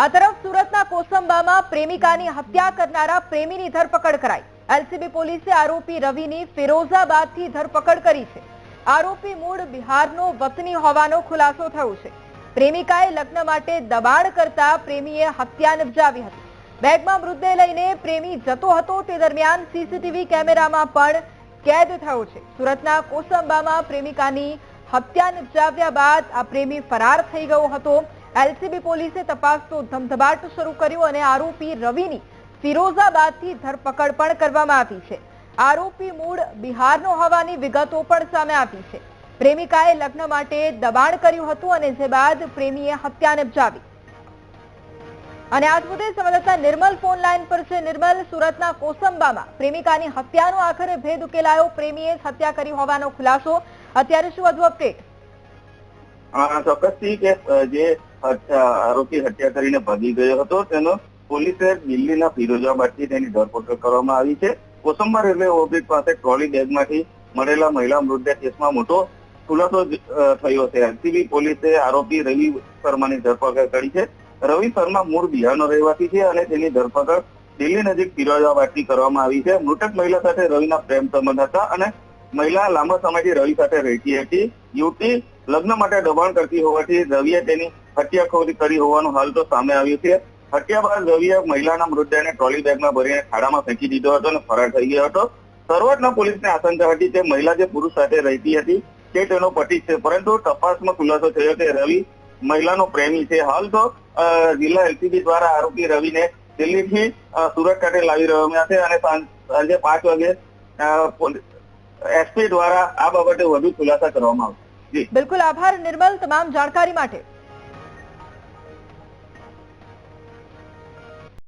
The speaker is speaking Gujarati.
આ તરફ સુરતના કોસંબામાં પ્રેમિકાની હત્યા કરનારા પ્રેમીની ધરપકડ કરાઈ। એલસીબી પોલીસે આરોપી રવિની ફિરોઝાબાદથી ધરપકડ કરી છે। આરોપી મૂળ બિહારનો વતની હોવાનો ખુલાસો થયો છે। પ્રેમિકાએ લગ્ન માટે દબાણ કરતા પ્રેમીએ હત્યા નિપજાવી હતી। બેગમાં મૃતદેહ લઈને પ્રેમી જતો હતો તે દરમિયાન સીસીટીવી કેમેરામાં પણ કેદ થયો છે। સુરતના કોસંબામાં પ્રેમિકાની હત્યા નિપજાવ્યા બાદ આ પ્રેમી ફરાર થઈ ગયો હતો। એલસીબી પોલીસે તપાસનો ધમધમાટ શરૂ કર્યો અને આરોપી રવિની ફિરોઝાબાદથી ધરપકડ પણ કરવામાં આવી છે। આરોપી મૂળ બિહારનો હોવાની વિગતો પણ સામે આવી છે। પ્રેમિકાએ લગ્ન માટે દબાણ કર્યું હતું અને જે બાદ પ્રેમીએ હત્યા નિપજાવી। અને આજ મુદ્દે સંવાદદાતા નિર્મલ ફોન લાઈન પર છે। નિર્મલ, સુરતના કોસંબામાં પ્રેમિકાની હત્યાનો આખરે ભેદ ઉકેલાયો। પ્રેમીએ હત્યા કરી હોવાનો ખુલાસો, અત્યારે શું વધુ અપડેટ? ચોક્કસથી કે જે આરોપી હત્યા કરીને ભાગી ગયો હતો તેનો પોલીસે દિલ્હીના ફિરોઝાબાદથી તેની ધરપકડ કરવામાં આવી છે। કોસંબા રેલવે ઓવરબ્રિજ પાસે ટ્રોલી બેગમાંથી મળેલા મહિલા મૃતદેહ કેસમાં મોટો ખુલાસો થયો છે। એલસીબી પોલીસે આરોપી રવિ શર્માની ધરપકડ કરી છે। રવિ શર્મા મૂળ બિહારનો રહેવાસી છે અને તેની ધરપકડ દિલ્હી નજીક ફિરોઝાબાદથી કરવામાં આવી છે। મૃતક મહિલા સાથે રવિના પ્રેમ સંબંધ હતા અને મહિલા લાંબા સમયથી રવિ સાથે રહેતી હતી। યુવતી લગ્ન માટે દબાણ કરતી હોવાથી રવિએ તેની હત્યા કરી હોવાનું હાલ તો સામે આવ્યું છે। હત્યા બાદ રવિએ મહિલાના મૃતદેહને ટ્રોલી બેગમાં ભરીને ખાડામાં ફેંકી દીધો હતો અને ફરાર થઈ ગયો હતો। શરૂઆતમાં પોલીસને આશંકા હતી કે મહિલા જે પુરુષ સાથે રહેતી હતી તે તેનો પતિ છે, પરંતુ તપાસમાં ખુલાસો થયો કે રવિ મહિલાનો પ્રેમી છે। હાલ તો જિલ્લા એલસીબી દ્વારા આરોપી રવિને દિલ્હીથી સુરત ખાતે લાવી રહ્યા છે અને સાંજે 5 વાગે એસપી દ્વારા આ બાબતે વધુ ખુલાસા કરવામાં આવશે। બિલકુલ, આભાર નિર્મલ તમામ જાણકારી માટે।